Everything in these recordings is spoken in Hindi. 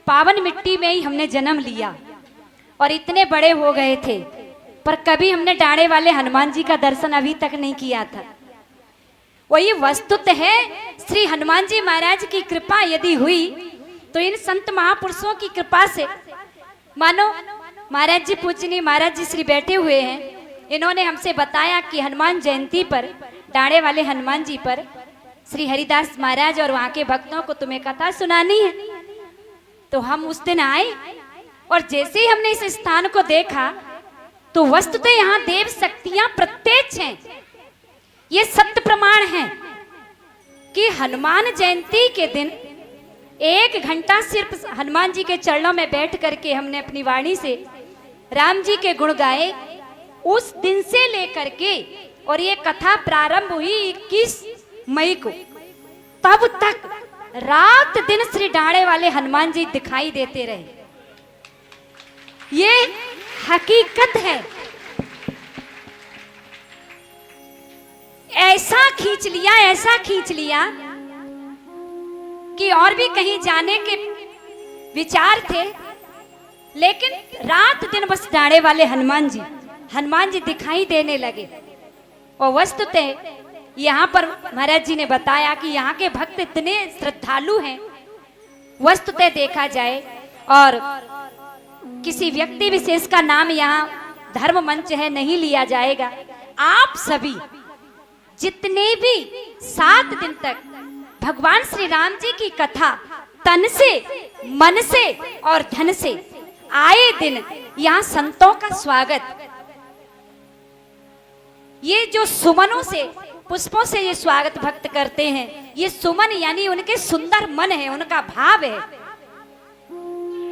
पावन मिट्टी में ही हमने जन्म लिया और इतने बड़े हो गए थे, पर कभी हमने डाणे वाले हनुमान जी का दर्शन अभी तक नहीं किया था। वही वस्तुतः है, श्री हनुमान जी महाराज की कृपा यदि हुई तो इन संत महापुरुषों की कृपा से, मानो महाराज जी पूजनीय महाराज जी श्री बैठे हुए हैं, इन्होंने हमसे बताया कि हनुमान जयंती पर, डाणे वाले हनुमान जी पर श्री हरिदास महाराज और वहां के भक्तों को तुम्हें कथा सुनानी है। तो हम उस दिन आए और जैसे ही हमने इस स्थान को देखा तो वस्तुतः यहाँ देव शक्तियां प्रत्यक्ष हैं। ये सत्य प्रमाण है कि हनुमान जयंती के दिन 1 घंटा सिर्फ हनुमान जी के चरणों में बैठ करके हमने अपनी वाणी से राम जी के गुण गाए। उस दिन से लेकर के और ये कथा प्रारंभ हुई 21 मई को, तब तक रात दिन श्री डाणे वाले हनुमान जी दिखाई देते रहे। ये हकीकत है। ऐसा खींच लिया कि और भी कहीं जाने के विचार थे, लेकिन रात दिन बस डाणे वाले हनुमान जी दिखाई देने लगे। और वस्तुतः यहाँ पर महाराज जी ने बताया कि यहाँ के भक्त इतने श्रद्धालु हैं। वस्तुतः देखा जाए और किसी व्यक्ति विशेष का नाम यहाँ धर्म मंच है नहीं लिया जाएगा। आप सभी जितने भी 7 दिन तक भगवान श्री राम जी की कथा तन से, मन से और धन से आए दिन यहाँ संतों का स्वागत, ये जो सुमनों से, पुष्पों से ये स्वागत भक्त करते हैं। ये सुमन यानी उनके सुंदर मन है, उनका भाव है।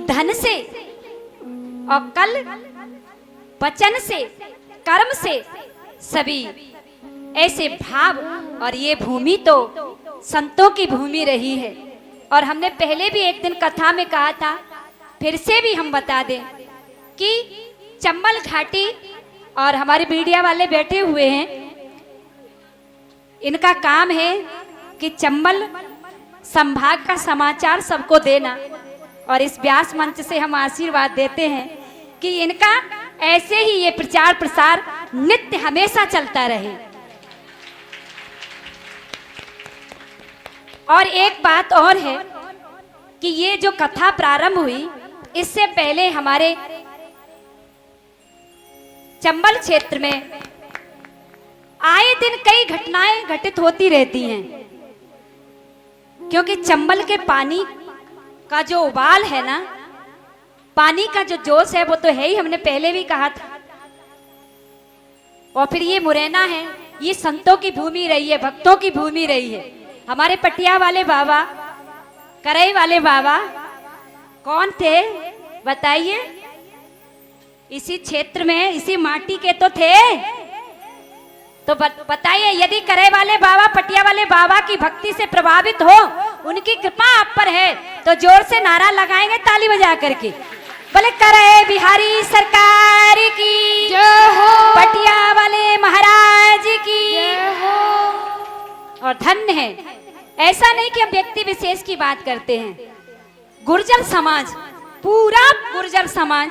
धन से और कल वचन से, कर्म से, सभी ऐसे भाव। और ये भूमि तो संतों की भूमि रही है। और हमने पहले भी एक दिन कथा में कहा था, फिर से भी हम बता दें कि चंबल घाटी, और हमारे मीडिया वाले बैठे हुए हैं, इनका काम है कि चंबल संभाग का समाचार सबको देना। और इस व्यास मंच से हम आशीर्वाद देते हैं कि इनका ऐसे ही ये प्रचार प्रसार नित्य हमेशा चलता रहे। और एक बात और है कि ये जो कथा प्रारंभ हुई, इससे पहले हमारे चंबल क्षेत्र में आए दिन कई घटनाएं घटित होती रहती हैं, क्योंकि चंबल के पानी का जो उबाल है ना, पानी का जो जोश है वो तो है ही, हमने पहले भी कहा था। और फिर ये मुरैना है, ये संतों की भूमि रही है, भक्तों की भूमि रही है। हमारे पटिया वाले बाबा, करई वाले बाबा कौन थे बताइए? इसी क्षेत्र में, इसी माटी के तो थे। तो बताइए, यदि करे वाले बाबा, पटिया वाले बाबा की भक्ति से प्रभावित हो, उनकी कृपा आप पर है, तो जोर से नारा लगाएंगे ताली बजा करके, बोले करे बिहारी सरकार की जय हो, पटिया वाले महाराज की जय हो। और धन्य है। ऐसा नहीं कि हम व्यक्ति विशेष की बात करते हैं। गुर्जर समाज, पूरा गुर्जर समाज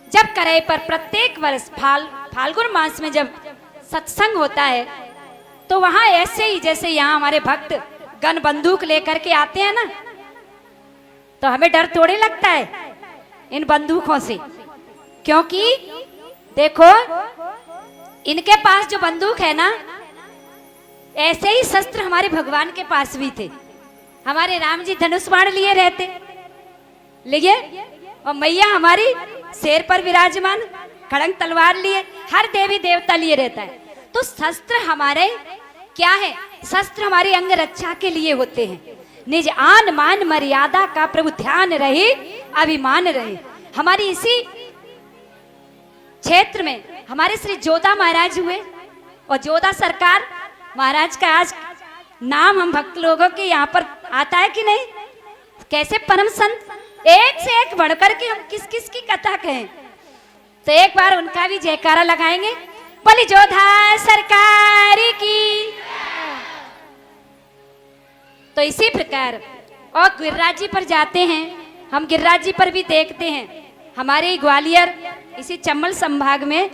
जब करे पर प्रत्येक वर्ष फाल्गुन मास में जब सत्संग होता है, तो वहां ऐसे ही जैसे यहाँ हमारे भक्त गन बंदूक लेकर के आते हैं ना, तो हमें डर थोड़ी लगता है इन बंदूकों से, क्योंकि देखो इनके पास जो बंदूक है ना, ऐसे ही शस्त्र हमारे भगवान के पास भी थे। हमारे राम जी धनुष बाण लिए रहते, लिए, और मैया हमारी शेर पर विराजमान खड़ंग तलवार लिए, हर देवी देवता लिए रहता है। तो शस्त्र हमारे क्या है? शस्त्र हमारी अंग रक्षा के लिए होते हैं। निज आन मान मर्यादा का प्रभु ध्यान रहे, अभिमान रहे। हमारी इसी क्षेत्र में हमारे श्री जोधा महाराज हुए, और जोधा सरकार महाराज का आज नाम हम भक्त लोगों के यहाँ पर आता है कि नहीं? कैसे परम संत, एक से एक बढ़कर के हम किस किस की कथा कहें। तो एक बार उनका भी जयकारा लगाएंगे, बोली जोधा सरकार की। तो इसी प्रकार और गिरिराज जी पर जाते हैं हम गिरिराज जी पर भी देखते हैं। हमारे ग्वालियर इसी चंबल संभाग में